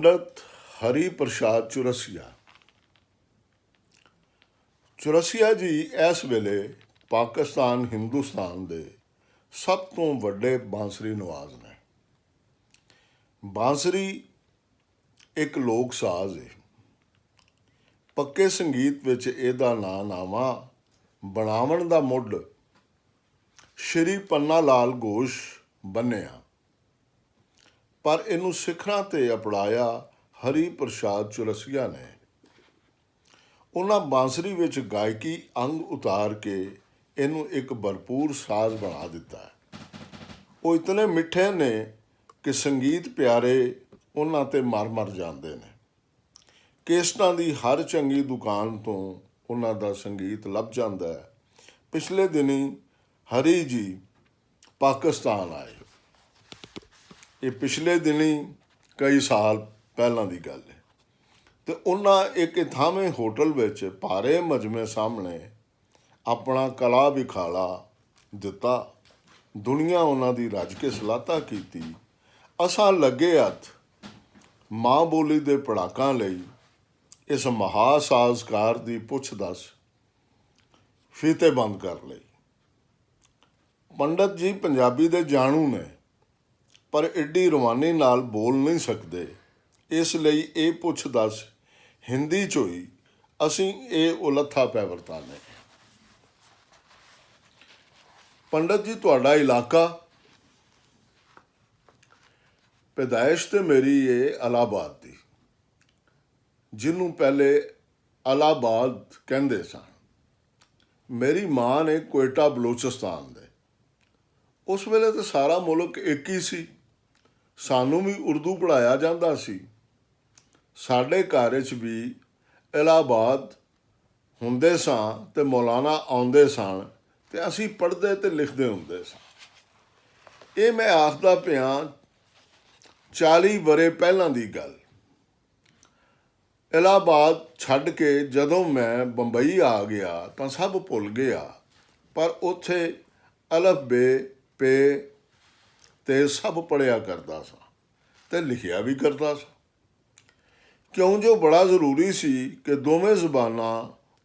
ਪੰਡਤ ਹਰੀ ਪ੍ਰਸਾਦ ਚੁਰਸੀਆ ਜੀ ਇਸ ਵੇਲੇ ਪਾਕਿਸਤਾਨ ਹਿੰਦੁਸਤਾਨ ਦੇ ਸਭ ਤੋਂ ਵੱਡੇ ਬਾਂਸਰੀ ਨਵਾਜ਼ ਨੇ। ਬਾਂਸਰੀ ਇੱਕ ਲੋਕ ਸਾਜ਼ ਹੈ। ਪੱਕੇ ਸੰਗੀਤ ਵਿੱਚ ਇਹਦਾ ਨਾਮਾ ਬਣਾਉਣ ਦਾ ਮੁੱਢ ਸ਼੍ਰੀ ਪੰਨਾ ਲਾਲ ਘੋਸ਼ ਬੰਨਿਆ, ਪਰ ਇਹਨੂੰ ਸਿੱਖਰਾਂ 'ਤੇ ਅਪਣਾਇਆ ਹਰੀ ਪ੍ਰਸਾਦ ਚੁਰਸੀਆ ਨੇ। ਉਹਨਾਂ ਬਾਂਸਰੀ ਵਿੱਚ ਗਾਇਕੀ ਅੰਗ ਉਤਾਰ ਕੇ ਇਹਨੂੰ ਇੱਕ ਭਰਪੂਰ ਸਾਜ਼ ਬਣਾ ਦਿੱਤਾ ਹੈ। ਉਹ ਇਤਨੇ ਮਿੱਠੇ ਨੇ ਕਿ ਸੰਗੀਤ ਪਿਆਰੇ ਉਹਨਾਂ 'ਤੇ ਮਰ ਜਾਂਦੇ ਨੇ। ਕੇਸਟਾਂ ਦੀ ਹਰ ਚੰਗੀ ਦੁਕਾਨ ਤੋਂ ਉਹਨਾਂ ਦਾ ਸੰਗੀਤ ਲੱਭ ਜਾਂਦਾ ਹੈ। ਪਿਛਲੇ ਦਿਨੀ ਹਰੀ ਜੀ ਪਾਕਿਸਤਾਨ ਆਏ। ਇਹ ਪਿਛਲੇ ਦਿਨੀ ਕਈ ਸਾਲ ਪਹਿਲਾਂ ਦੀ ਗੱਲ ਹੈ, ਅਤੇ ਉਹਨਾਂ ਇੱਕ ਥਾਵੇਂ ਹੋਟਲ ਵਿੱਚ ਭਾਰੇ ਮਜਮੇ ਸਾਹਮਣੇ ਆਪਣਾ ਕਲਾ ਵਿਖਾਲਾ ਦਿੱਤਾ। ਦੁਨੀਆ ਉਹਨਾਂ ਦੀ ਰੱਜ ਕੇ ਸਲਾਹਤਾ ਕੀਤੀ। ਅਸਾਂ ਲੱਗੇ ਹੱਥ ਮਾਂ ਬੋਲੀ ਦੇ ਪੜਾਕਾਂ ਲਈ ਇਸ ਮਹਾਸਾਜ਼ਕਾਰ ਦੀ ਪੁੱਛ ਦੱਸ ਫੀਤੇ ਬੰਦ ਕਰ ਲਈ। ਪੰਡਤ ਜੀ ਪੰਜਾਬੀ ਦੇ ਜਾਣੂ ਨੇ, ਪਰ ਐਡੀ ਰਵਾਨੀ ਨਾਲ ਬੋਲ ਨਹੀਂ ਸਕਦੇ। ਇਸ ਲਈ ਇਹ ਪੁੱਛ ਦੱਸ ਹਿੰਦੀ 'ਚ ਹੋਈ। ਅਸੀਂ ਇਹ ਉਲੱਥਾ ਪੈ ਵਰਤਾਨੇ। ਪੰਡਤ ਜੀ, ਤੁਹਾਡਾ ਇਲਾਕਾ? ਪੈਦਾਇਸ਼ ਤੇ ਮੇਰੀ ਇਹ ਇਲਾਹਾਬਾਦ ਦੀ, ਜਿਹਨੂੰ ਪਹਿਲੇ ਇਲਾਹਾਬਾਦ ਕਹਿੰਦੇ ਸਨ। ਮੇਰੀ ਮਾਂ ਨੇ ਕੋਇਟਾ ਬਲੋਚਿਸਤਾਨ ਦੇ। ਉਸ ਵੇਲੇ ਤਾਂ ਸਾਰਾ ਮੁਲਕ ਇੱਕ ਹੀ ਸੀ। ਸਾਨੂੰ ਵੀ ਉਰਦੂ ਪੜ੍ਹਾਇਆ ਜਾਂਦਾ ਸੀ। ਸਾਡੇ ਘਰ 'ਚ ਵੀ ਇਲਾਹਾਬਾਦ ਹੁੰਦੇ ਸਾਂ ਅਤੇ ਮੌਲਾਨਾ ਆਉਂਦੇ ਸਨ, ਅਤੇ ਅਸੀਂ ਪੜ੍ਹਦੇ ਅਤੇ ਲਿਖਦੇ ਹੁੰਦੇ ਸਾਂ। ਇਹ ਮੈਂ ਆਖਦਾ ਪਿਆ 40 ਵਰ੍ਹੇ ਪਹਿਲਾਂ ਦੀ ਗੱਲ। ਇਲਾਹਾਬਾਦ ਛੱਡ ਕੇ ਜਦੋਂ ਮੈਂ ਬੰਬਈ ਆ ਗਿਆ ਤਾਂ ਸਭ ਭੁੱਲ ਗਿਆ, ਪਰ ਉੱਥੇ ਅਲਫ ਬੇ ਪੇ ਤੇ ਸਭ ਪੜ੍ਹਿਆ ਕਰਦਾ ਸਾਂ ਅਤੇ ਲਿਖਿਆ ਵੀ ਕਰਦਾ ਸਾਂ, ਕਿਉਂ ਜੋ ਬੜਾ ਜ਼ਰੂਰੀ ਸੀ ਕਿ ਦੋਵੇਂ ਜ਼ੁਬਾਨਾਂ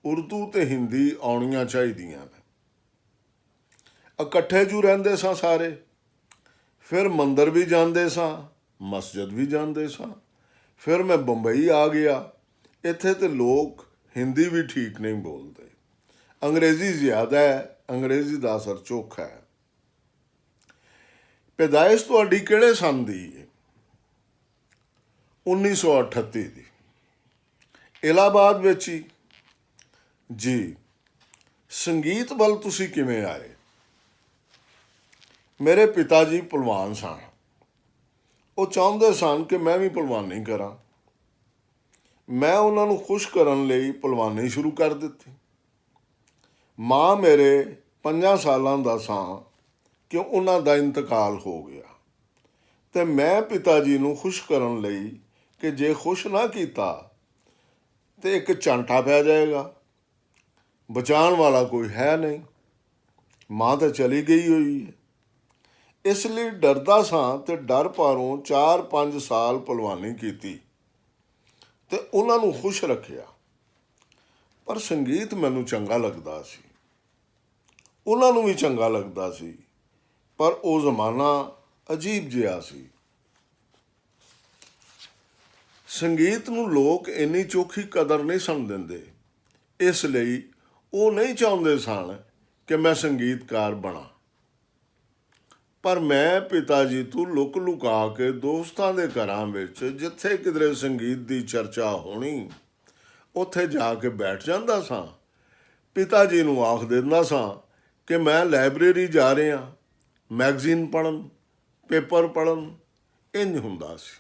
ਉਰਦੂ ਅਤੇ ਹਿੰਦੀ ਆਉਣੀਆਂ ਚਾਹੀਦੀਆਂ ਨੇ। ਇਕੱਠੇ ਜੂ ਰਹਿੰਦੇ ਸਾਂ ਸਾਰੇ। ਫਿਰ ਮੰਦਰ ਵੀ ਜਾਂਦੇ ਸਾਂ, ਮਸਜਿਦ ਵੀ ਜਾਂਦੇ ਸਾਂ। ਫਿਰ ਮੈਂ ਬੰਬਈ ਆ ਗਿਆ। ਇੱਥੇ ਤੇ ਲੋਕ ਹਿੰਦੀ ਵੀ ਠੀਕ ਨਹੀਂ ਬੋਲਦੇ, ਅੰਗਰੇਜ਼ੀ ਜ਼ਿਆਦਾ ਹੈ। ਅੰਗਰੇਜ਼ੀ ਦਾ ਅਸਰ ਚੋਖਾ ਹੈ। ਪੈਦਾਇਸ਼ ਤੁਹਾਡੀ ਕਿਹੜੇ ਸੰਨ ਦੀ ਹੈ? 1938 ਦੀ। ਇਲਾਹਾਬਾਦ ਵਿੱਚ ਹੀ? ਜੀ। ਸੰਗੀਤ ਵੱਲ ਤੁਸੀਂ ਕਿਵੇਂ ਆਏ? ਮੇਰੇ ਪਿਤਾ ਜੀ ਭਲਵਾਨ ਸਨ। ਉਹ ਚਾਹੁੰਦੇ ਸਨ ਕਿ ਮੈਂ ਵੀ ਭਲਵਾਨੀ ਕਰਾਂ। ਮੈਂ ਉਹਨਾਂ ਨੂੰ ਖੁਸ਼ ਕਰਨ ਲਈ ਭਲਵਾਨੀ ਸ਼ੁਰੂ ਕਰ ਦਿੱਤੀ। ਮਾਂ ਮੇਰੇ 5 ਸਾਲਾਂ ਦਾ ਸਾਂ ਕਿ ਉਹਨਾਂ ਦਾ ਇੰਤਕਾਲ ਹੋ ਗਿਆ, ਅਤੇ ਮੈਂ ਪਿਤਾ ਜੀ ਨੂੰ ਖੁਸ਼ ਕਰਨ ਲਈ ਕਿ ਜੇ ਖੁਸ਼ ਨਾ ਕੀਤਾ ਤਾਂ ਇੱਕ ਝਾਂਟਾ ਪੈ ਜਾਏਗਾ, ਬਚਾਉਣ ਵਾਲਾ ਕੋਈ ਹੈ ਨਹੀਂ, ਮਾਂ ਤਾਂ ਚਲੀ ਗਈ ਹੋਈ ਹੈ। ਇਸ ਲਈ ਡਰਦਾ ਸਾਂ ਅਤੇ ਡਰ ਪਾਰੋਂ 4-5 ਸਾਲ ਭਲਵਾਨੀ ਕੀਤੀ ਅਤੇ ਉਹਨਾਂ ਨੂੰ ਖੁਸ਼ ਰੱਖਿਆ। ਪਰ ਸੰਗੀਤ ਮੈਨੂੰ ਚੰਗਾ ਲੱਗਦਾ ਸੀ, ਉਹਨਾਂ ਨੂੰ ਵੀ ਚੰਗਾ ਲੱਗਦਾ ਸੀ, ਪਰ ਉਹ ਜ਼ਮਾਨਾ ਅਜੀਬ ਜਿਹਾ ਸੀ। ਸੰਗੀਤ ਨੂੰ ਲੋਕ ਇੰਨੀ ਚੋਖੀ ਕਦਰ ਨਹੀਂ ਸਨ ਦਿੰਦੇ। ਇਸ ਲਈ ਉਹ ਨਹੀਂ ਚਾਹੁੰਦੇ ਸਨ ਕਿ ਮੈਂ ਸੰਗੀਤਕਾਰ ਬਣਾ। ਪਰ ਮੈਂ ਪਿਤਾ ਜੀ ਤੋਂ ਲੁਕ ਲੁਕਾ ਕੇ ਦੋਸਤਾਂ ਦੇ ਘਰਾਂ ਵਿੱਚ ਜਿੱਥੇ ਕਿਧਰੇ ਸੰਗੀਤ ਦੀ ਚਰਚਾ ਹੋਣੀ, ਉੱਥੇ ਜਾ ਕੇ ਬੈਠ ਜਾਂਦਾ ਸਾਂ। ਪਿਤਾ ਜੀ ਨੂੰ ਆਖ ਦਿੰਦਾ ਸਾਂ ਕਿ ਮੈਂ ਲਾਇਬ੍ਰੇਰੀ ਜਾ ਰਿਹਾ, ਮੈਗਜ਼ੀਨ ਪੜ੍ਹਨ, ਪੇਪਰ ਪੜ੍ਹਨ। ਇੰਝ ਹੁੰਦਾ ਸੀ।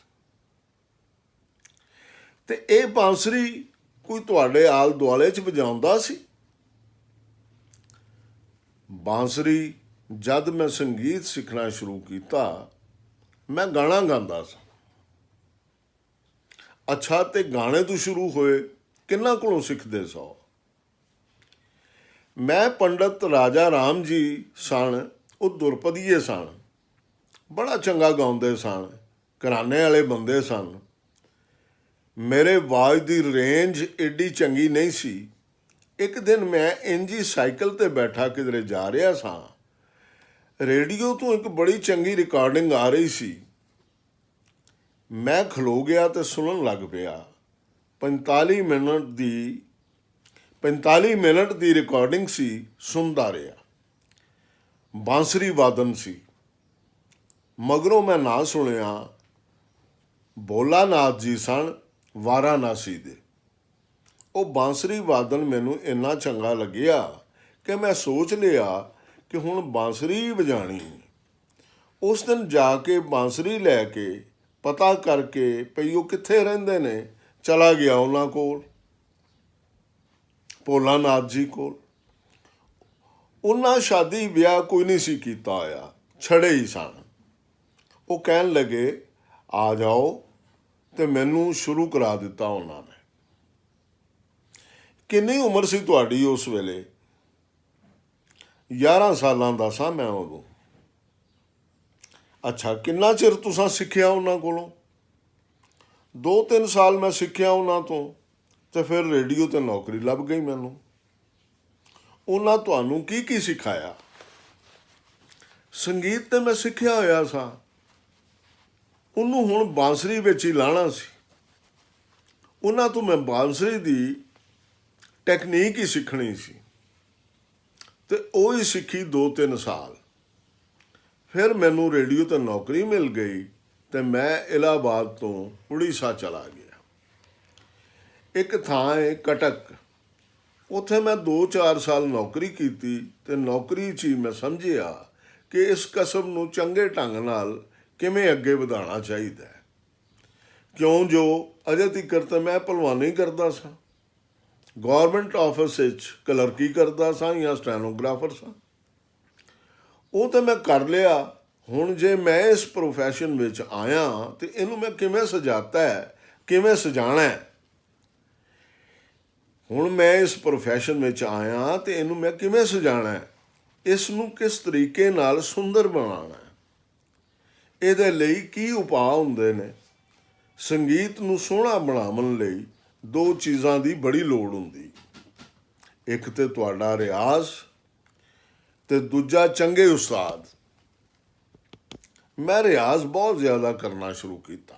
ਅਤੇ ਇਹ ਬਾਂਸਰੀ ਕੋਈ ਤੁਹਾਡੇ ਆਲ ਦੁਆਲੇ 'ਚ ਵਜਾਉਂਦਾ ਸੀ? ਬਾਂਸਰੀ ਜਦ ਮੈਂ ਸੰਗੀਤ ਸਿੱਖਣਾ ਸ਼ੁਰੂ ਕੀਤਾ, ਮੈਂ ਗਾਣਾ ਗਾਉਂਦਾ ਸਾਂ। ਅੱਛਾ, ਅਤੇ ਗਾਣੇ ਤੋਂ ਸ਼ੁਰੂ ਹੋਏ, ਕਿਹਨਾਂ ਕੋਲੋਂ ਸਿੱਖਦੇ ਸੋ? ਮੈਂ ਪੰਡਤ ਰਾਜਾ ਰਾਮ ਜੀ ਸਨ, ਉਹ ਦੁਰਪਦੀਏ ਸਨ, ਬੜਾ ਚੰਗਾ ਗਾਉਂਦੇ ਸਨ, ਘਰਾਣੇ ਵਾਲੇ ਬੰਦੇ ਸਨ। ਮੇਰੇ ਆਵਾਜ਼ ਦੀ ਰੇਂਜ ਏਡੀ ਚੰਗੀ ਨਹੀਂ ਸੀ। ਇੱਕ ਦਿਨ ਮੈਂ ਇੰਝ ਹੀ ਸਾਈਕਲ 'ਤੇ ਬੈਠਾ ਕਿਧਰੇ ਜਾ ਰਿਹਾ ਸਾਂ। ਰੇਡੀਓ ਤੋਂ ਇੱਕ ਬੜੀ ਚੰਗੀ ਰਿਕਾਰਡਿੰਗ ਆ ਰਹੀ ਸੀ। ਮੈਂ ਖਲੋ ਗਿਆ ਤੇ ਸੁਣਨ ਲੱਗ ਪਿਆ। 45 ਮਿੰਟ ਦੀ ਰਿਕਾਰਡਿੰਗ ਸੀ। ਸੁਣਦਾ ਰਿਹਾ। ਬਾਂਸਰੀ ਵਾਦਨ ਸੀ। ਮਗਰੋਂ ਮੈਂ ਨਾਂ ਸੁਣਿਆ, ਭੋਲਾ ਨਾਥ ਜੀ ਸਨ, ਵਾਰਾਣਸੀ ਦੇ। ਉਹ ਬਾਂਸਰੀ ਵਾਦਨ ਮੈਨੂੰ ਇੰਨਾ ਚੰਗਾ ਲੱਗਿਆ ਕਿ ਮੈਂ ਸੋਚ ਲਿਆ ਕਿ ਹੁਣ ਬਾਂਸਰੀ ਵਜਾਣੀ। ਉਸ ਦਿਨ ਜਾ ਕੇ ਬਾਂਸਰੀ ਲੈ ਕੇ ਪਤਾ ਕਰਕੇ ਭਈ ਉਹ ਕਿੱਥੇ ਰਹਿੰਦੇ ਨੇ, ਚਲਾ ਗਿਆ ਉਹਨਾਂ ਕੋਲ, ਭੋਲਾ ਨਾਥ ਜੀ ਕੋਲ। ਉਹਨਾਂ ਸ਼ਾਦੀ ਵਿਆਹ ਕੋਈ ਨਹੀਂ ਸੀ ਕੀਤਾ ਹੋਇਆ, ਛੜੇ ਹੀ ਸਨ। ਉਹ ਕਹਿਣ ਲੱਗੇ ਆ ਜਾਓ, ਤੇ ਮੈਨੂੰ ਸ਼ੁਰੂ ਕਰਾ ਦਿੱਤਾ ਉਹਨਾਂ ਨੇ। ਕਿੰਨੀ ਉਮਰ ਸੀ ਤੁਹਾਡੀ ਉਸ ਵੇਲੇ? 11 ਸਾਲਾਂ ਦਾ ਸਾਂ ਮੈਂ ਉਦੋਂ। ਅੱਛਾ, ਕਿੰਨਾ ਚਿਰ ਤੁਸੀਂ ਸਿੱਖਿਆ ਉਹਨਾਂ ਕੋਲੋਂ? 2-3 ਸਾਲ ਮੈਂ ਸਿੱਖਿਆ ਉਹਨਾਂ ਤੋਂ, ਤੇ ਫਿਰ ਰੇਡੀਓ 'ਤੇ ਨੌਕਰੀ ਲੱਭ ਗਈ ਮੈਨੂੰ। ਉਹਨਾਂ ਤੁਹਾਨੂੰ ਕੀ ਕੀ ਸਿਖਾਇਆ? ਸੰਗੀਤ ਤੇ ਮੈਂ ਸਿੱਖਿਆ ਹੋਇਆ ਸਾਂ, ਉਹਨੂੰ ਹੁਣ ਬਾਂਸਰੀ ਵਿੱਚ ਹੀ ਲਾਣਾ ਸੀ। ਉਹਨਾਂ ਤੋਂ ਮੈਂ ਬਾਂਸਰੀ ਦੀ ਟੈਕਨੀਕ ਹੀ ਸਿੱਖਣੀ ਸੀ, ਤੇ ਉਹ ਹੀ ਸਿੱਖੀ 2-3 ਸਾਲ। ਫਿਰ ਮੈਨੂੰ ਰੇਡੀਓ 'ਤੇ ਨੌਕਰੀ ਮਿਲ ਗਈ ਤੇ ਮੈਂ ਇਲਾਹਾਬਾਦ ਤੋਂ ਉੜੀਸਾ ਚਲਾ ਗਿਆ। ਇੱਕ ਥਾਂ ਹੈ ਕਟਕ, ਉੱਥੇ ਮੈਂ 2-4 ਸਾਲ ਨੌਕਰੀ ਕੀਤੀ, ਤੇ ਨੌਕਰੀ 'ਚ ਹੀ ਮੈਂ ਸਮਝਿਆ ਕਿ ਇਸ ਕਸਬ ਨੂੰ ਚੰਗੇ ਢੰਗ ਨਾਲ ਕਿਵੇਂ ਅੱਗੇ ਵਧਾਉਣਾ ਚਾਹੀਦਾ ਹੈ। ਕਿਉਂ ਜੋ ਅਜੇ ਤੀਕਰ ਤਾਂ ਮੈਂ ਭਲਵਾਨੀ ਕਰਦਾ ਸਾਂ, ਗੌਰਮੈਂਟ ਆਫਿਸ ਵਿੱਚ ਕਲਰਕੀ ਕਰਦਾ ਸਾਂ ਜਾਂ ਸਟੈਨੋਗ੍ਰਾਫਰ ਸਾਂ। ਉਹ ਤਾਂ ਮੈਂ ਕਰ ਲਿਆ। ਹੁਣ ਜੇ ਮੈਂ ਇਸ ਪ੍ਰੋਫੈਸ਼ਨ ਵਿੱਚ ਆਇਆ ਤੇ ਇਹਨੂੰ ਮੈਂ ਕਿਵੇਂ ਸਜਾਤਾ ਹੈ, ਕਿਵੇਂ ਸਜਾਣਾ ਹੈ। ਹੁਣ ਮੈਂ ਇਸ ਪ੍ਰੋਫੈਸ਼ਨ ਵਿੱਚ ਆਇਆ ਤੇ ਇਹਨੂੰ ਮੈਂ ਕਿਵੇਂ ਸਜਾਣਾ ਹੈ, ਇਸ ਨੂੰ ਕਿਸ ਤਰੀਕੇ ਨਾਲ ਸੁੰਦਰ ਬਣਾਉਣਾ ਹੈ, ਇਹਦੇ ਲਈ ਕੀ ਉਪਾਅ ਹੁੰਦੇ ਨੇ। ਸੰਗੀਤ ਨੂੰ ਸੋਹਣਾ ਬਣਾਉਣ ਲਈ 2 ਚੀਜ਼ਾਂ ਦੀ ਬੜੀ ਲੋੜ ਹੁੰਦੀ। ਇੱਕ ਤੇ ਤੁਹਾਡਾ ਰਿਆਜ਼, ਤੇ ਦੂਜਾ ਚੰਗੇ ਉਸਤਾਦ। ਮੈਂ ਰਿਆਜ਼ ਬਹੁਤ ਜ਼ਿਆਦਾ ਕਰਨਾ ਸ਼ੁਰੂ ਕੀਤਾ।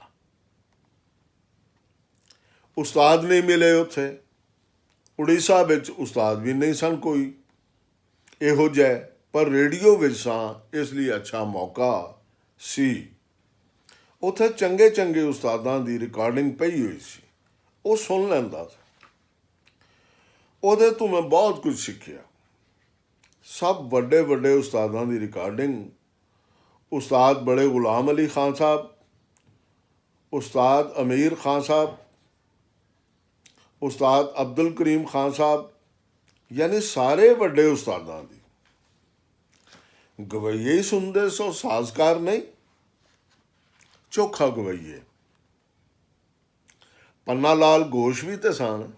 ਉਸਤਾਦ ਨਹੀਂ ਮਿਲੇ ਉੱਥੇ। ਉੜੀਸਾ ਵਿੱਚ ਉਸਤਾਦ ਵੀ ਨਹੀਂ ਸਨ ਕੋਈ ਇਹੋ ਜਿਹਾ, ਪਰ ਰੇਡੀਓ ਵਿੱਚ ਸਾਂ, ਇਸ ਲਈ ਅੱਛਾ ਮੌਕਾ ਸੀ। ਉੱਥੇ ਚੰਗੇ ਚੰਗੇ ਉਸਤਾਦਾਂ ਦੀ ਰਿਕਾਰਡਿੰਗ ਪਈ ਹੋਈ ਸੀ, ਉਹ ਸੁਣ ਲੈਂਦਾ ਸੀ। ਉਹਦੇ ਤੋਂ ਮੈਂ ਬਹੁਤ ਕੁਝ ਸਿੱਖਿਆ। ਸਭ ਵੱਡੇ ਵੱਡੇ ਉਸਤਾਦਾਂ ਦੀ ਰਿਕਾਰਡਿੰਗ। ਉਸਤਾਦ ਬੜੇ ਗੁਲਾਮ ਅਲੀ ਖਾਨ ਸਾਹਿਬ, ਉਸਤਾਦ ਅਮੀਰ ਖਾਨ ਸਾਹਿਬ, ਉਸਤਾਦ ਅਬਦੁਲ ਕਰੀਮ ਖਾਨ ਸਾਹਿਬ, ਯਾਨੀ ਸਾਰੇ ਵੱਡੇ ਉਸਤਾਦਾਂ ਦੀ ਗਵਈਏ ਹੀ ਸੁਣਦੇ ਸੋ, ਸਾਜ਼ਕਾਰ ਨਹੀਂ, ਚੋਖਾ ਗਵਈਏ। ਪੰਨਾ ਲਾਲ ਘੋਸ਼ ਵੀ ਤੇ ਸਨ।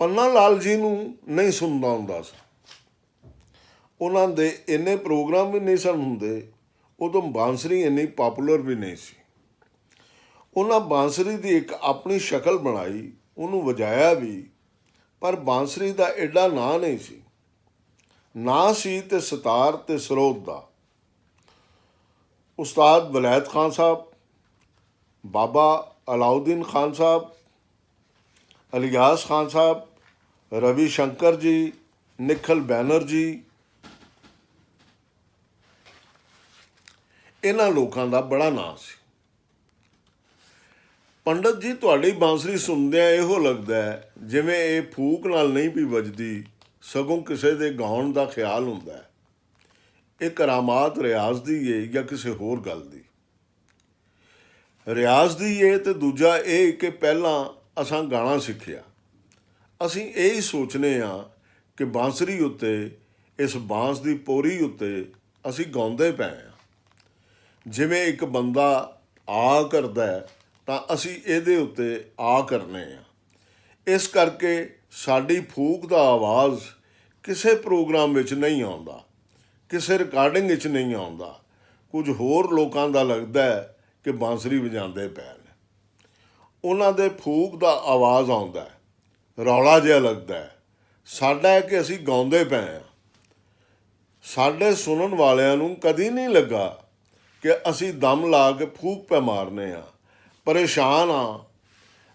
ਪੰਨਾ ਲਾਲ ਜੀ ਨੂੰ ਨਹੀਂ ਸੁਣਦਾ ਹੁੰਦਾ ਸੀ। ਉਹਨਾਂ ਦੇ ਇੰਨੇ ਪ੍ਰੋਗਰਾਮ ਵੀ ਨਹੀਂ ਸਨ ਹੁੰਦੇ। ਉਦੋਂ ਬਾਂਸਰੀ ਇੰਨੀ ਪਾਪੂਲਰ ਵੀ ਨਹੀਂ ਸੀ। ਉਹਨਾਂ ਬਾਂਸਰੀ ਦੀ ਇੱਕ ਆਪਣੀ ਸ਼ਕਲ ਬਣਾਈ, ਉਹਨੂੰ ਵਜਾਇਆ ਵੀ, ਪਰ ਬਾਂਸਰੀ ਦਾ ਐਡਾ ਨਾਂ ਨਹੀਂ ਸੀ। ਨਾਂ ਸੀ ਤੇ ਸਤਾਰ ਤੇ ਸਰੋਤ ਦਾ। ਉਸਤਾਦ ਵਲੈਤ ਖਾਨ ਸਾਹਿਬ, ਬਾਬਾ ਅਲਾਉਦੀਨ ਖਾਨ ਸਾਹਿਬ, ਅਲਿਆਸ ਖਾਨ ਸਾਹਿਬ, ਰਵੀ ਸ਼ੰਕਰ ਜੀ, ਨਿਖਲ ਬੈਨਰਜੀ, ਇਹਨਾਂ ਲੋਕਾਂ ਦਾ ਬੜਾ ਨਾਂ ਸੀ। ਪੰਡਤ ਜੀ, ਤੁਹਾਡੀ ਬਾਂਸਰੀ ਸੁਣਦਿਆਂ ਇਹੋ ਲੱਗਦਾ ਹੈ ਜਿਵੇਂ ਇਹ ਫੂਕ ਨਾਲ ਨਹੀਂ ਵੀ ਵੱਜਦੀ, ਸਗੋਂ ਕਿਸੇ ਦੇ ਗਾਉਣ ਦਾ ਖਿਆਲ ਹੁੰਦਾ ਹੈ। ਇਹ ਕਰਾਮਾਤ ਰਿਆਜ਼ ਦੀ ਏ ਜਾਂ ਕਿਸੇ ਹੋਰ ਗੱਲ ਦੀ? ਰਿਆਜ਼ ਦੀ ਏ। ਤੇ ਦੂਜਾ ਇਹ ਕਿ ਪਹਿਲਾਂ ਅਸਾਂ ਗਾਣਾ ਸਿੱਖਿਆ। ਅਸੀਂ ਇਹ ਹੀ ਸੋਚਨੇ ਹਾਂ ਕਿ ਬਾਂਸਰੀ ਉੱਤੇ, ਇਸ ਬਾਂਸ ਦੀ ਪੋਰੀ ਉੱਤੇ ਅਸੀਂ ਗਾਉਂਦੇ ਪਏ ਹਾਂ। ਜਿਵੇਂ ਇੱਕ ਬੰਦਾ ਆ ਕਰਦਾ ਹੈ ਤਾਂ ਅਸੀਂ ਇਹਦੇ ਉੱਤੇ ਆ ਕਰਨੇ ਆ। ਇਸ ਕਰਕੇ ਸਾਡੀ ਫੂਕ ਦਾ ਆਵਾਜ਼ ਕਿਸੇ ਪ੍ਰੋਗਰਾਮ ਵਿੱਚ ਨਹੀਂ ਆਉਂਦਾ, ਕਿਸੇ ਰਿਕਾਰਡਿੰਗ ਵਿੱਚ ਨਹੀਂ ਆਉਂਦਾ। ਕੁਝ ਹੋਰ ਲੋਕਾਂ ਦਾ ਲੱਗਦਾ ਹੈ ਕਿ ਬਾਂਸਰੀ ਵਜਾਉਂਦੇ ਪਏ ਨੇ। ਉਹਨਾਂ ਦੇ ਫੂਕ ਦਾ ਆਵਾਜ਼ ਆਉਂਦਾ, ਰੌਲਾ ਜਿਹਾ ਲੱਗਦਾ ਹੈ। ਸਾਡਾ ਹੈ ਕਿ ਅਸੀਂ ਗਾਉਂਦੇ ਪਏ ਹਾਂ। ਸਾਡੇ ਸੁਣਨ ਵਾਲਿਆਂ ਨੂੰ ਕਦੀ ਨਹੀਂ ਲੱਗਾ ਕਿ ਅਸੀਂ ਦਮ ਲਾ ਕੇ ਫੂਕ ਪੈ ਮਾਰਨੇ ਆ, ਪਰੇਸ਼ਾਨ ਆ।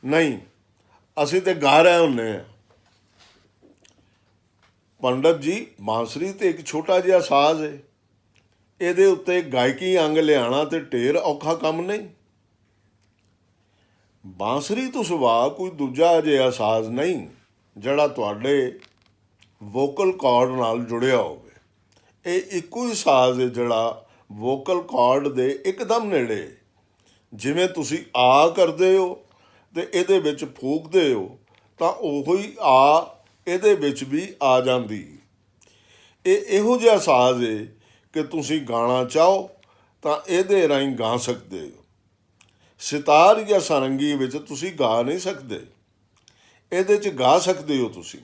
ਨਹੀਂ, ਅਸੀਂ ਤੇ ਗਾ ਰਹੇ ਹੁੰਦੇ ਹਾਂ। ਪੰਡਤ ਜੀ, ਬਾਂਸਰੀ ਤੇ ਇੱਕ ਛੋਟਾ ਜਿਹਾ ਸਾਜ਼ ਹੈ। ਇਹਦੇ ਉੱਤੇ ਗਾਇਕੀ ਅੰਗ ਲਿਆਉਣਾ ਤੇ ਢੇਰ ਔਖਾ ਕੰਮ ਨਹੀਂ। ਬਾਂਸਰੀ ਤੋਂ ਸਿਵਾ ਕੋਈ ਦੂਜਾ ਜਿਹਾ ਸਾਜ਼ ਨਹੀਂ ਜਿਹੜਾ ਤੁਹਾਡੇ ਵੋਕਲ ਕਾਰਡ ਨਾਲ ਜੁੜਿਆ ਹੋਵੇ। ਇਹ ਇੱਕੋ ਹੀ ਸਾਜ਼ ਹੈ ਜਿਹੜਾ ਵੋਕਲ ਕਾਰਡ ਦੇ ਇੱਕਦਮ ਨੇੜੇ। ਜਿਵੇਂ ਤੁਸੀਂ ਆ ਕਰਦੇ ਹੋ ਤੇ ਇਹਦੇ ਵਿੱਚ ਫੂਕਦੇ ਹੋ ਤਾਂ ਉਹੀ ਆ ਇਹਦੇ ਵਿੱਚ ਵੀ ਆ ਜਾਂਦੀ। ਇਹ ਇਹੋ ਜਿਹਾ ਸਾਜ਼ ਹੈ ਕਿ ਤੁਸੀਂ ਗਾਣਾ ਚਾਹੋ ਤਾਂ ਇਹਦੇ ਰਾਹੀਂ ਗਾ ਸਕਦੇ ਹੋ। ਸਿਤਾਰ ਜਾਂ ਸਾਰੰਗੀ ਵਿੱਚ ਤੁਸੀਂ ਗਾ ਨਹੀਂ ਸਕਦੇ, ਇਹਦੇ 'ਚ ਗਾ ਸਕਦੇ ਹੋ ਤੁਸੀਂ।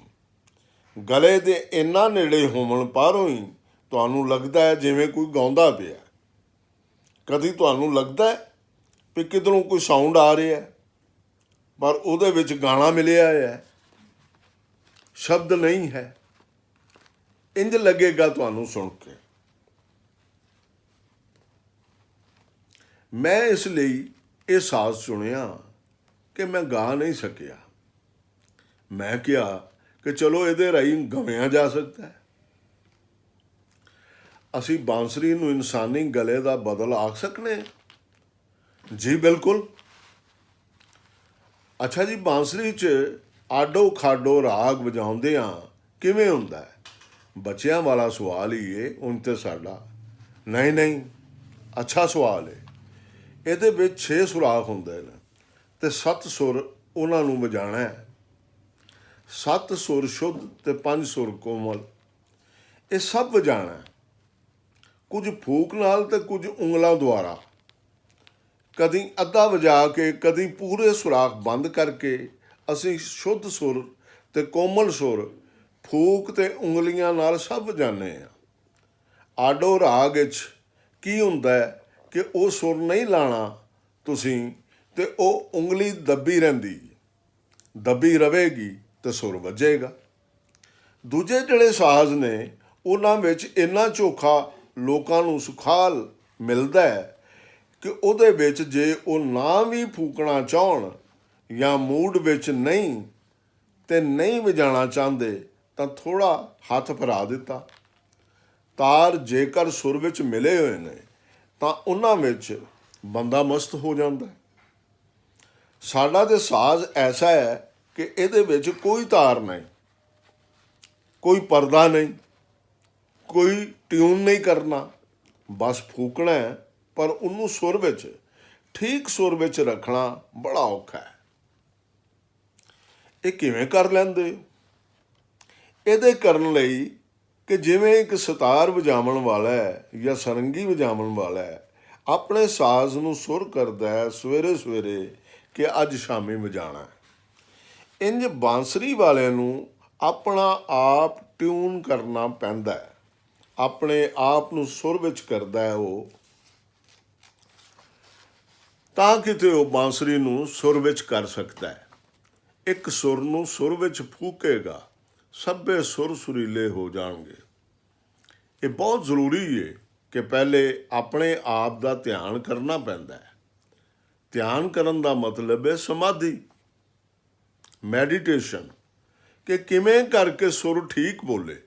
ਗਲੇ ਦੇ ਇੰਨਾ ਨੇੜੇ ਹੋਵਣ ਪਾਰੋਂ ਹੀ ਤੁਹਾਨੂੰ ਲੱਗਦਾ ਹੈ ਜਿਵੇਂ ਕੋਈ ਗਾਉਂਦਾ ਪਿਆ। ਕਦੀ ਤੁਹਾਨੂੰ ਲੱਗਦਾ ਹੈ ਵੀ ਕਿਧਰੋਂ ਕੋਈ ਸਾਊਂਡ ਆ ਰਿਹਾ ਪਰ ਉਹਦੇ ਵਿੱਚ ਗਾਣਾ ਮਿਲਿਆ ਹੈ, ਸ਼ਬਦ ਨਹੀਂ ਹੈ। ਇੰਜ ਲੱਗੇਗਾ ਤੁਹਾਨੂੰ ਸੁਣ ਕੇ। ਮੈਂ ਇਸ ਲਈ ਇਹ ਸਾਜ਼ ਚੁਣਿਆ ਕਿ ਮੈਂ ਗਾ ਨਹੀਂ ਸਕਿਆ। ਮੈਂ ਕਿਹਾ ਕਿ ਚਲੋ ਇਹਦੇ ਰਾਹੀਂ ਗਾਇਆ ਜਾ ਸਕਦਾ ਹੈ। ਅਸੀਂ ਬਾਂਸਰੀ ਨੂੰ ਇਨਸਾਨੀ ਗਲੇ ਦਾ ਬਦਲ ਆਖ ਸਕਨੇ? ਜੀ ਬਿਲਕੁਲ। ਅੱਛਾ ਜੀ, ਬਾਂਸਰੀ 'ਚ ਆਡੋ ਖਾਡੋ ਰਾਗ ਵਜਾਉਂਦਿਆਂ ਕਿਵੇਂ ਹੁੰਦਾ ਹੈ? ਬੱਚਿਆਂ ਵਾਲਾ ਸਵਾਲ ਹੀ ਏ ਹੁਣ ਤੇ ਸਾਡਾ। ਨਹੀਂ, ਅੱਛਾ ਸਵਾਲ ਹੈ। ਇਹਦੇ ਵਿੱਚ 6 ਸੁਰਾਖ ਹੁੰਦੇ ਨੇ ਤੇ 7 ਸੁਰ ਉਹਨਾਂ ਨੂੰ ਵਜਾਣਾ ਹੈ। 7 ਸੁਰ ਸ਼ੁੱਧ ਤੇ 5 ਸੁਰ ਕੋਮਲ। ਇਹ ਸਭ ਵਜਾਣਾ, ਕੁਝ ਫੂਕ ਨਾਲ ਤੇ ਕੁਝ ਉਂਗਲਾਂ ਦੁਆਰਾ। ਕਦੀ ਅੱਧਾ ਵਜਾ ਕੇ, ਕਦੀ ਪੂਰੇ ਸੁਰਾਖ ਬੰਦ ਕਰਕੇ ਅਸੀਂ ਸ਼ੁੱਧ ਸੁਰ ਤੇ ਕੋਮਲ ਸੁਰ ਫੂਕ ਤੇ ਉਂਗਲੀਆਂ ਨਾਲ ਸਭ ਵਜਾਉਂਦੇ ਹਾਂ। ਆਡੋ ਰਾਗ ਵਿੱਚ ਕੀ ਹੁੰਦਾ ਹੈ ਕਿ ਉਹ ਸੁਰ ਨਹੀਂ ਲਾਣਾ ਤੁਸੀਂ ਤੇ ਉਹ ਉਂਗਲੀ ਦੱਬੀ ਰਹਿੰਦੀ, ਦੱਬੀ ਰਵੇਗੀ ਤੇ ਸੁਰ ਵੱਜੇਗਾ। ਦੂਜੇ ਜਿਹੜੇ ਸਾਜ਼ ਨੇ ਉਹਨਾਂ ਵਿੱਚ ਇੰਨਾ ਚੋਖਾ ਲੋਕਾਂ ਨੂੰ ਸੁਖਾਲ ਮਿਲਦਾ ਹੈ ਕਿ ਉਹਦੇ ਵਿੱਚ ਜੇ ਉਹ ਨਾ ਵੀ ਫੂਕਣਾ ਚਾਹਣ ਜਾਂ ਮੂਡ ਵਿੱਚ ਨਹੀਂ ਤੇ ਨਹੀਂ ਵਜਾਣਾ ਚਾਹੁੰਦੇ ਤਾਂ ਥੋੜ੍ਹਾ ਹੱਥ ਫਰਾ ਦਿੱਤਾ। ਤਾਰ ਜੇਕਰ ਸੁਰ ਵਿੱਚ ਮਿਲੇ ਹੋਏ ਨੇ ਤਾਂ ਉਹਨਾਂ ਵਿੱਚ ਬੰਦਾ ਮਸਤ ਹੋ ਜਾਂਦਾ। ਸਾਡਾ ਤੇ ਸਾਜ਼ ਐਸਾ ਹੈ ਕਿ ਇਹਦੇ ਵਿੱਚ ਕੋਈ ਤਾਰ ਨਹੀਂ, ਕੋਈ ਪਰਦਾ ਨਹੀਂ, ਕੋਈ ਟਿਊਨ ਨਹੀਂ ਕਰਨਾ, ਬਸ ਫੂਕਣਾ ਹੈ। ਪਰ ਉਹਨੂੰ ਸੁਰ ਵਿੱਚ, ਠੀਕ ਸੁਰ ਵਿੱਚ ਰੱਖਣਾ ਬੜਾ ਔਖਾ ਹੈ। ਇਹ ਕਿਵੇਂ ਕਰ ਲੈਂਦੇ ਹੋ? ਇਹਦੇ ਕਰਨ ਲਈ ਕਿ ਜਿਵੇਂ ਇੱਕ ਸਿਤਾਰ ਵਜਾਉਣ ਵਾਲਾ ਹੈ ਜਾਂ ਸਾਰੰਗੀ ਵਜਾਉਣ ਵਾਲਾ ਹੈ, ਆਪਣੇ ਸਾਜ਼ ਨੂੰ ਸੁਰ ਕਰਦਾ ਹੈ ਸਵੇਰੇ ਸਵੇਰੇ ਕਿ ਅੱਜ ਸ਼ਾਮੀ ਵਜਾਣਾ। ਇੰਜ ਬਾਂਸਰੀ ਵਾਲਿਆਂ ਨੂੰ ਆਪਣਾ ਆਪ ਟਿਊਨ ਕਰਨਾ ਪੈਂਦਾ ਹੈ, ਆਪਣੇ ਆਪ ਨੂੰ ਸੁਰ ਵਿੱਚ ਕਰਦਾ ਹੈ ਉਹ, ਤਾਂ ਕਿਤੇ ਉਹ ਬਾਂਸਰੀ ਨੂੰ ਸੁਰ ਵਿੱਚ ਕਰ ਸਕਦਾ ਹੈ। ਇੱਕ ਸੁਰ ਨੂੰ ਸੁਰ ਵਿੱਚ ਫੂਕੇਗਾ, ਸਭੇ ਸੁਰ ਸੁਰੀਲੇ ਹੋ ਜਾਣਗੇ। ਇਹ ਬਹੁਤ ਜ਼ਰੂਰੀ ਹੈ ਕਿ ਪਹਿਲੇ ਆਪਣੇ ਆਪ ਦਾ ਧਿਆਨ ਕਰਨਾ ਪੈਂਦਾ ਹੈ। ਧਿਆਨ ਕਰਨ ਦਾ ਮਤਲਬ ਹੈ ਸਮਾਧੀ, ਮੈਡੀਟੇਸ਼ਨ, ਕਿ ਕਿਵੇਂ ਕਰਕੇ ਸੁਰ ਠੀਕ ਬੋਲੇ।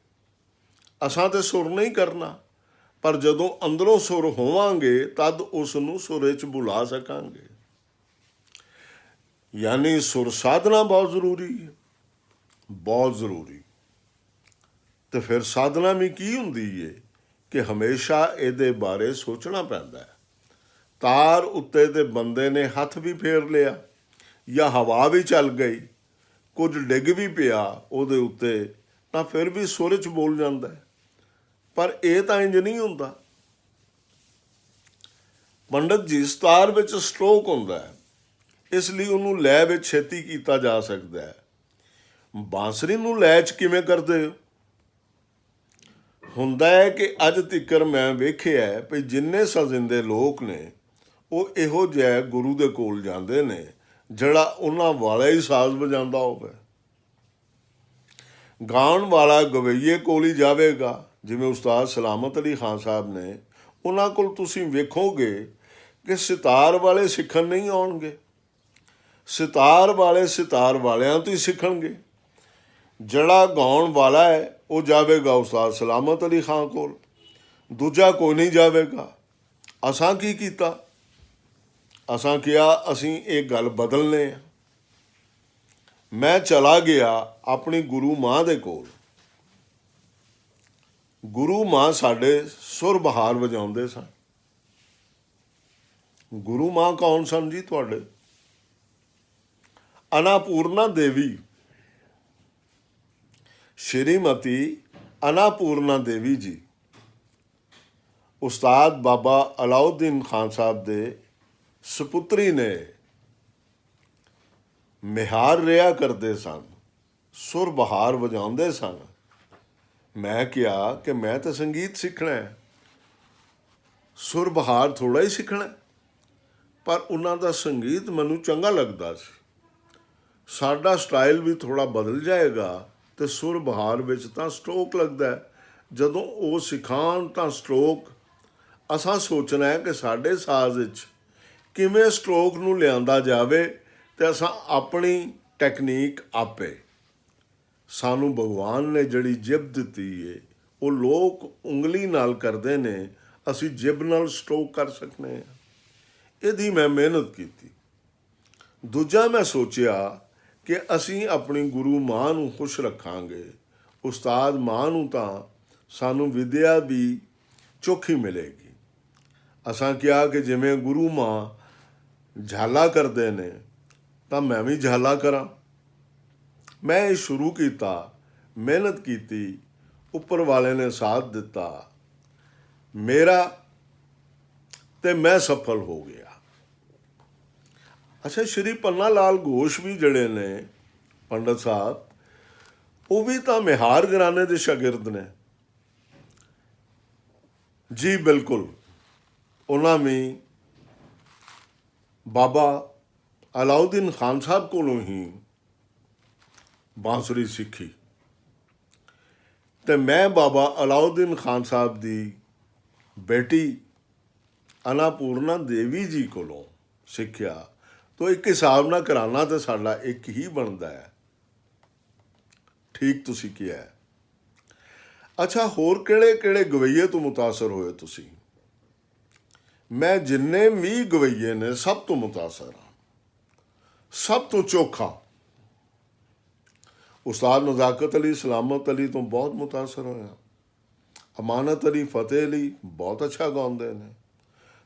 ਅਸਾਂ ਤੇ ਸੁਰ ਨਹੀਂ ਕਰਨਾ, ਪਰ ਜਦੋਂ ਅੰਦਰੋਂ ਸੁਰ ਹੋਵਾਂਗੇ ਤਦ ਉਸ ਨੂੰ ਸੁਰ ਵਿੱਚ ਬੁਲਾ ਸਕਾਂਗੇ। ਯਾਨੀ ਸੁਰ ਸਾਧਨਾ ਬਹੁਤ ਜ਼ਰੂਰੀ ਹੈ, ਬਹੁਤ ਜ਼ਰੂਰੀ। ਤੇ ਫਿਰ ਸਾਧਨਾ ਵੀ ਕੀ ਹੁੰਦੀ ਹੈ ਕਿ ਹਮੇਸ਼ਾ ਇਹਦੇ ਬਾਰੇ ਸੋਚਣਾ ਪੈਂਦਾ ਹੈ। ਤਾਰ ਉੱਤੇ ਤੇ ਬੰਦੇ ਨੇ ਹੱਥ ਵੀ ਫੇਰ ਲਿਆ ਜਾਂ ਹਵਾ ਵੀ ਚੱਲ ਗਈ, ਕੁਝ ਡਿੱਗ ਵੀ ਪਿਆ ਉਹਦੇ ਉੱਤੇ, ਤਾਂ ਫਿਰ ਵੀ ਸੁਰ 'ਚ ਬੋਲ ਜਾਂਦਾ ਹੈ। ਪਰ ਇਹ ਤਾਂ ਇੰਜ ਨਹੀਂ ਹੁੰਦਾ। ਪੰਡਤ ਜੀ, ਸਤਾਰ ਵਿੱਚ ਸਟ੍ਰੋਕ ਹੁੰਦਾ ਹੈ, ਇਸ ਲਈ ਉਹਨੂੰ ਲੈਅ ਵਿੱਚ ਛੇਤੀ ਕੀਤਾ ਜਾ ਸਕਦਾ ਹੈ। ਬਾਂਸਰੀ ਨੂੰ ਲੈਅ 'ਚ ਕਿਵੇਂ ਕਰਦੇ ਹੋ? ਹੁੰਦਾ ਹੈ ਕਿ ਅੱਜ ਤੀਕਰ ਮੈਂ ਵੇਖਿਆ ਵੀ ਜਿੰਨੇ ਸਜਿੰਦੇ ਲੋਕ ਨੇ ਉਹ ਇਹੋ ਜਿਹੇ ਗੁਰੂ ਦੇ ਕੋਲ ਜਾਂਦੇ ਨੇ ਜਿਹੜਾ ਉਹਨਾਂ ਵਾਲਾ ਹੀ ਸਾਜ਼ ਵਜਾਉਂਦਾ ਹੋਵੇ। ਗਾਉਣ ਵਾਲਾ ਗਵਈਏ ਕੋਲ ਹੀ ਜਾਵੇਗਾ। ਜਿਵੇਂ ਉਸਤਾਦ ਸਲਾਮਤ ਅਲੀ ਖਾਨ ਸਾਹਿਬ ਨੇ, ਉਹਨਾਂ ਕੋਲ ਤੁਸੀਂ ਵੇਖੋਗੇ ਕਿ ਸਿਤਾਰ ਵਾਲੇ ਸਿੱਖਣ ਨਹੀਂ ਆਉਣਗੇ, ਸਿਤਾਰ ਵਾਲੇ ਸਿਤਾਰ ਵਾਲਿਆਂ ਤੋਂ ਹੀ ਸਿੱਖਣਗੇ। ਜਿਹੜਾ ਗਾਉਣ ਵਾਲਾ ਹੈ ਉਹ ਜਾਵੇਗਾ ਉਸਤਾਦ ਸਲਾਮਤ ਅਲੀ ਖਾਨ ਕੋਲ, ਦੂਜਾ ਕੋਈ ਨਹੀਂ ਜਾਵੇਗਾ। ਅਸਾਂ ਕੀ ਕੀਤਾ? ਅਸਾਂ ਕਿਹਾ ਅਸੀਂ ਇਹ ਗੱਲ ਬਦਲਨੇ ਆ। ਮੈਂ ਚਲਾ ਗਿਆ ਆਪਣੀ ਗੁਰੂ ਮਾਂ ਦੇ ਕੋਲ। ਗੁਰੂ ਮਾਂ ਸਾਡੇ ਸੁਰ ਬਹਾਰ ਵਜਾਉਂਦੇ ਸਨ। ਗੁਰੂ ਮਾਂ ਕੌਣ ਸਨ ਜੀ ਤੁਹਾਡੇ? ਅਨਾਪੂਰਨਾ ਦੇਵੀ, ਸ਼੍ਰੀਮਤੀ ਅਨਾਪੂਰਨਾ ਦੇਵੀ ਜੀ ਉਸਤਾਦ ਬਾਬਾ ਅਲਾਉਦੀਨ ਖਾਨ ਸਾਹਿਬ ਦੇ ਸਪੁੱਤਰੀ ਨੇ। ਮਿਹਾਰ ਰਿਹਾ ਕਰਦੇ ਸਨ, ਸੁਰ ਬਹਾਰ ਵਜਾਉਂਦੇ ਸਨ। ਮੈਂ ਕਿਹਾ ਕਿ ਮੈਂ ਤਾਂ ਸੰਗੀਤ ਸਿੱਖਣਾ ਹੈ, ਸੁਰ ਬਹਾਰ ਥੋੜ੍ਹਾ ਹੀ ਸਿੱਖਣਾ। ਪਰ ਉਹਨਾਂ ਦਾ ਸੰਗੀਤ ਮੈਨੂੰ ਚੰਗਾ ਲੱਗਦਾ ਸੀ। ਸਾਡਾ ਸਟਾਈਲ ਵੀ ਥੋੜ੍ਹਾ ਬਦਲ ਜਾਏਗਾ ਅਤੇ ਸੁਰ ਬਹਾਰ ਵਿੱਚ ਤਾਂ ਸਟ੍ਰੋਕ ਲੱਗਦਾ। ਜਦੋਂ ਉਹ ਸਿਖਾਉਣ ਤਾਂ ਸਟ੍ਰੋਕ ਅਸਾਂ ਸੋਚਣਾ ਹੈ ਕਿ ਸਾਡੇ ਸਾਜ਼ ਵਿੱਚ ਕਿਵੇਂ ਸਟ੍ਰੋਕ ਨੂੰ ਲਿਆਂਦਾ ਜਾਵੇ, ਅਤੇ ਅਸਾਂ ਆਪਣੀ ਟੈਕਨੀਕ ਆਪੇ। ਸਾਨੂੰ ਭਗਵਾਨ ਨੇ ਜਿਹੜੀ ਜਿਬ ਦਿੱਤੀ ਹੈ ਉਹ ਲੋਕ ਉਂਗਲੀ ਨਾਲ ਕਰਦੇ ਨੇ, ਅਸੀਂ ਜਿਬ ਨਾਲ ਸਟ੍ਰੋਕ ਕਰ ਸਕਦੇ ਹਾਂ। ਇਹਦੀ ਮੈਂ ਮਿਹਨਤ ਕੀਤੀ। ਦੂਜਾ ਮੈਂ ਸੋਚਿਆ ਕਿ ਅਸੀਂ ਆਪਣੀ ਗੁਰੂ ਮਾਂ ਨੂੰ ਖੁਸ਼ ਰੱਖਾਂਗੇ। ਉਸਤਾਦ ਮਾਂ ਨੂੰ ਤਾਂ ਸਾਨੂੰ ਵਿੱਦਿਆ ਵੀ ਚੋਖੀ ਮਿਲੇਗੀ। ਅਸਾਂ ਕਿਹਾ ਕਿ ਜਿਵੇਂ ਗੁਰੂ ਮਾਂ ਝਾਲਾ ਕਰਦੇ ਨੇ ਤਾਂ ਮੈਂ ਵੀ ਝਾਲਾ ਕਰਾਂ। ਮੈਂ ਇਹ ਸ਼ੁਰੂ ਕੀਤਾ, ਮਿਹਨਤ ਕੀਤੀ, ਉੱਪਰ ਵਾਲੇ ਨੇ ਸਾਥ ਦਿੱਤਾ ਮੇਰਾ, ਅਤੇ ਮੈਂ ਸਫਲ ਹੋ ਗਿਆ। ਅੱਛਾ, ਸ਼੍ਰੀ ਪੰਨਾ ਲਾਲ ਘੋਸ਼ ਵੀ ਜਿਹੜੇ ਨੇ ਪੰਡਤ ਸਾਹਿਬ, ਉਹ ਵੀ ਤਾਂ ਮਿਹਾਰ ਘਰਾਣੇ ਦੇ ਸ਼ਾਗਿਰਦ ਨੇ ਜੀ। ਬਿਲਕੁਲ, ਉਹਨਾਂ ਵੀ ਬਾਬਾ ਅਲਾਉਦੀਨ ਖਾਨ ਸਾਹਿਬ ਕੋਲੋਂ ਹੀ ਬਾਂਸੁਰੀ ਸਿੱਖੀ, ਅਤੇ ਮੈਂ ਬਾਬਾ ਅਲਾਉਦੀਨ ਖਾਨ ਸਾਹਿਬ ਦੀ ਬੇਟੀ ਅਨਾਪੂਰਨਾ ਦੇਵੀ ਜੀ ਕੋਲੋਂ ਸਿੱਖਿਆ। ਤਾਂ ਇੱਕ ਹਿਸਾਬ ਨਾਲ ਘਰਾਣਾ ਤਾਂ ਸਾਡਾ ਇੱਕ ਹੀ ਬਣਦਾ ਹੈ। ਠੀਕ ਤੁਸੀਂ ਕਿਹਾ ਹੈ। ਅੱਛਾ, ਹੋਰ ਕਿਹੜੇ ਕਿਹੜੇ ਗਵਈਏ ਤੋਂ ਮੁਤਾਸਰ ਹੋਏ ਤੁਸੀਂ? ਮੈਂ ਜਿੰਨੇ ਵੀ ਗਵਈਏ ਨੇ ਸਭ ਤੋਂ ਮੁਤਾਸਰ ਹਾਂ। ਸਭ ਤੋਂ ਚੋਖਾ ਉਸਤਾਦ ਨਜ਼ਾਕਤ ਅਲੀ ਸਲਾਮਤ ਅਲੀ ਤੋਂ ਬਹੁਤ ਮੁਤਾਸਰ ਹੋਇਆ। ਅਮਾਨਤ ਅਲੀ ਫਤਿਹ ਅਲੀ ਬਹੁਤ ਅੱਛਾ ਗਾਉਂਦੇ ਨੇ।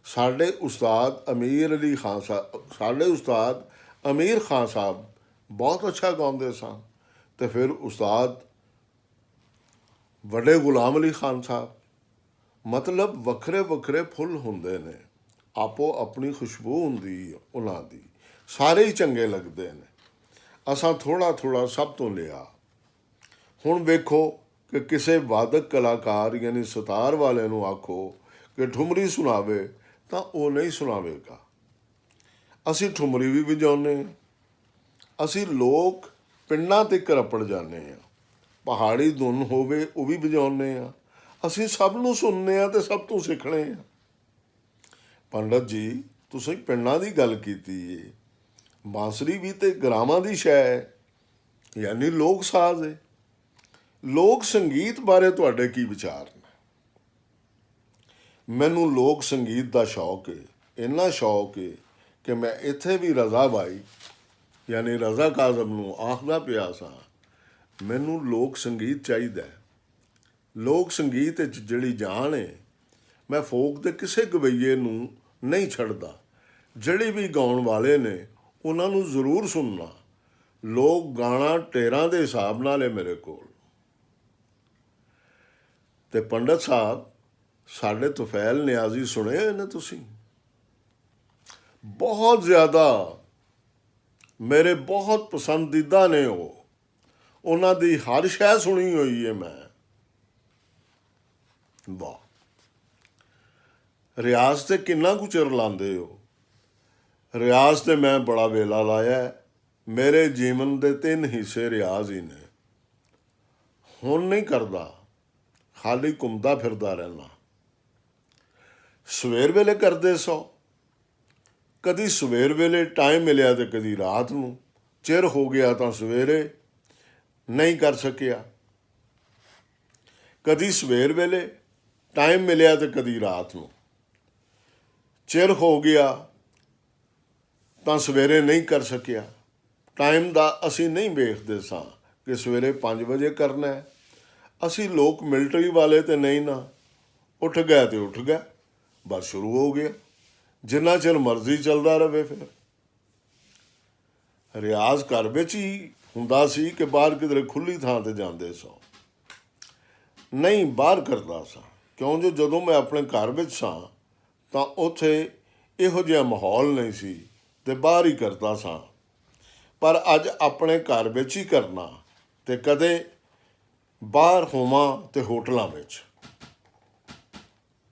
ਸਾਡੇ ਉਸਤਾਦ ਅਮੀਰ ਅਲੀ ਖਾਨ ਸਾਹਿਬ, ਸਾਡੇ ਉਸਤਾਦ ਅਮੀਰ ਖਾਨ ਸਾਹਿਬ ਬਹੁਤ ਅੱਛਾ ਗਾਉਂਦੇ ਸਨ। ਅਤੇ ਫਿਰ ਉਸਤਾਦ ਵੱਡੇ ਗੁਲਾਮ ਅਲੀ ਖਾਨ ਸਾਹਿਬ। ਮਤਲਬ ਵੱਖਰੇ ਵੱਖਰੇ ਫੁੱਲ ਹੁੰਦੇ ਨੇ, ਆਪੋ ਆਪਣੀ ਖੁਸ਼ਬੂ ਹੁੰਦੀ ਉਹਨਾਂ ਦੀ, ਸਾਰੇ ਹੀ ਚੰਗੇ ਲੱਗਦੇ ਨੇ। ਅਸਾਂ ਥੋੜ੍ਹਾ ਥੋੜ੍ਹਾ ਸਭ ਤੋਂ ਲਿਆ। ਹੁਣ ਵੇਖੋ ਕਿ ਕਿਸੇ ਵਾਦਕ ਕਲਾਕਾਰ ਯਾਨੀ ਸਿਤਾਰ ਵਾਲੇ ਨੂੰ ਆਖੋ ਕਿ ਠੁਮਰੀ ਸੁਣਾਵੇ ਤਾਂ ਉਹ ਨਹੀਂ ਸੁਣਾਵੇਗਾ। ਅਸੀਂ ਠੁਮਰੀ ਵੀ ਵਜਾਉਂਦੇ ਹਾਂ। ਅਸੀਂ ਲੋਕ ਪਿੰਡਾਂ ਤੱਕ ਰਪੜ ਜਾਂਦੇ ਹਾਂ। ਪਹਾੜੀ ਧੁਨ ਹੋਵੇ ਉਹ ਵੀ ਵਜਾਉਂਦੇ ਹਾਂ। ਅਸੀਂ ਸਭ ਨੂੰ ਸੁਣਨੇ ਹਾਂ ਅਤੇ ਸਭ ਤੋਂ ਸਿੱਖਣੇ ਹਾਂ। ਪੰਡਤ ਜੀ, ਤੁਸੀਂ ਪਿੰਡਾਂ ਦੀ ਗੱਲ ਕੀਤੀ ਹੈ। ਬਾਂਸਰੀ ਵੀ ਤਾਂ ਗ੍ਰਾਮਾਂ ਦੀ ਸ਼ੈ ਹੈ, ਯਾਨੀ ਲੋਕ ਸਾਜ਼ ਹੈ। ਲੋਕ ਸੰਗੀਤ ਬਾਰੇ ਤੁਹਾਡੇ ਕੀ ਵਿਚਾਰ ਨੇ? ਮੈਨੂੰ ਲੋਕ ਸੰਗੀਤ ਦਾ ਸ਼ੌਕ ਹੈ, ਇੰਨਾ ਸ਼ੌਕ ਹੈ ਕਿ ਮੈਂ ਇੱਥੇ ਵੀ ਰਜ਼ਾ ਬਾਈ ਯਾਨੀ ਰਜ਼ਾ ਕਾਜ਼ਮ ਨੂੰ ਆਖਦਾ ਪਿਆ ਸਾਂ, ਮੈਨੂੰ ਲੋਕ ਸੰਗੀਤ ਚਾਹੀਦਾ। ਲੋਕ ਸੰਗੀਤ ਵਿੱਚ ਜਿਹੜੀ ਜਾਨ ਹੈ, ਮੈਂ ਫੋਕ ਦੇ ਕਿਸੇ ਗਵਈਏ ਨੂੰ ਨਹੀਂ ਛੱਡਦਾ। ਜਿਹੜੇ ਵੀ ਗਾਉਣ ਵਾਲੇ ਨੇ ਉਹਨਾਂ ਨੂੰ ਜ਼ਰੂਰ ਸੁਣਨਾ। ਲੋਕ ਗਾਣਾ ਟੇਰਾਂ ਦੇ ਹਿਸਾਬ ਨਾਲ ਹੈ ਮੇਰੇ ਕੋਲ। ਅਤੇ ਪੰਡਤ ਸਾਹਿਬ, ਸਾਡੇ ਤੁਫੈਲ ਨਿਆਜ਼ੀ ਸੁਣੇ ਹੋਏ ਨੇ ਤੁਸੀਂ? ਬਹੁਤ ਜ਼ਿਆਦਾ ਮੇਰੇ ਬਹੁਤ ਪਸੰਦੀਦਾ ਨੇ ਉਹ। ਉਹਨਾਂ ਦੀ ਹਰ ਸ਼ੈ ਸੁਣੀ ਹੋਈ ਹੈ ਮੈਂ। ਵਾਹ, ਰਿਆਜ਼ 'ਤੇ ਕਿੰਨਾ ਕੁ ਚਿਰ ਲਾਉਂਦੇ ਹੋ? ਰਿਆਜ਼ ਤੇ ਮੈਂ ਬੜਾ ਵੇਲਾ ਲਾਇਆ ਹੈ। ਮੇਰੇ ਜੀਵਨ ਦੇ 3 ਹਿੱਸੇ ਰਿਆਜ਼ ਹੀ ਨੇ। ਹੁਣ ਨਹੀਂ ਕਰਦਾ, ਖਾਲੀ ਘੁੰਮਦਾ ਫਿਰਦਾ ਰਹਿਣਾ। ਸਵੇਰ ਵੇਲੇ ਕਰਦੇ ਸੋ, ਕਦੀ ਸਵੇਰ ਵੇਲੇ ਟਾਈਮ ਮਿਲਿਆ ਤੇ ਕਦੀ ਰਾਤ ਨੂੰ। ਚਿਰ ਹੋ ਗਿਆ ਤਾਂ ਸਵੇਰੇ ਨਹੀਂ ਕਰ ਸਕਿਆ। ਕਦੀ ਸਵੇਰ ਵੇਲੇ ਟਾਈਮ ਮਿਲਿਆ ਤੇ ਕਦੀ ਰਾਤ ਨੂੰ। ਚਿਰ ਹੋ ਗਿਆ ਤਾਂ ਸਵੇਰੇ ਨਹੀਂ ਕਰ ਸਕਿਆ। ਟਾਈਮ ਦਾ ਅਸੀਂ ਨਹੀਂ ਵੇਖਦੇ ਸਾਂ ਕਿ ਸਵੇਰੇ 5 ਵਜੇ ਕਰਨਾ ਹੈ। ਅਸੀਂ ਲੋਕ ਮਿਲਟਰੀ ਵਾਲੇ ਤੇ ਨਹੀਂ ਨਾ, ਉੱਠ ਗਿਆ ਤੇ ਉੱਠ ਗਿਆ, ਬਸ ਸ਼ੁਰੂ ਹੋ ਗਿਆ। ਜਿੰਨਾ ਚਿਰ ਮਰਜ਼ੀ ਚੱਲਦਾ ਰਹੇ। ਫਿਰ ਰਿਆਜ਼ ਘਰ ਵਿੱਚ ਹੀ ਹੁੰਦਾ ਸੀ ਕਿ ਬਾਹਰ ਕਿਧਰੇ ਖੁੱਲ੍ਹੀ ਥਾਂ ਤੇ ਜਾਂਦੇ ਸੋ? ਨਹੀਂ, ਬਾਹਰ ਕਰਦਾ ਸਾਂ। ਕਿਉਂ ਜੋ ਜਦੋਂ ਮੈਂ ਆਪਣੇ ਘਰ ਵਿੱਚ ਸਾਂ ਤਾਂ ਉੱਥੇ ਇਹੋ ਜਿਹਾ ਮਾਹੌਲ ਨਹੀਂ ਸੀ ਤੇ ਬਾਹਰ ਹੀ ਕਰਦਾ ਸਾਂ। ਪਰ ਅੱਜ ਆਪਣੇ ਘਰ ਵਿੱਚ ਹੀ ਕਰਨਾ ਤੇ ਕਦੇ ਬਾਹਰ ਹੋਵਾਂ ਤੇ ਹੋਟਲਾਂ ਵਿੱਚ।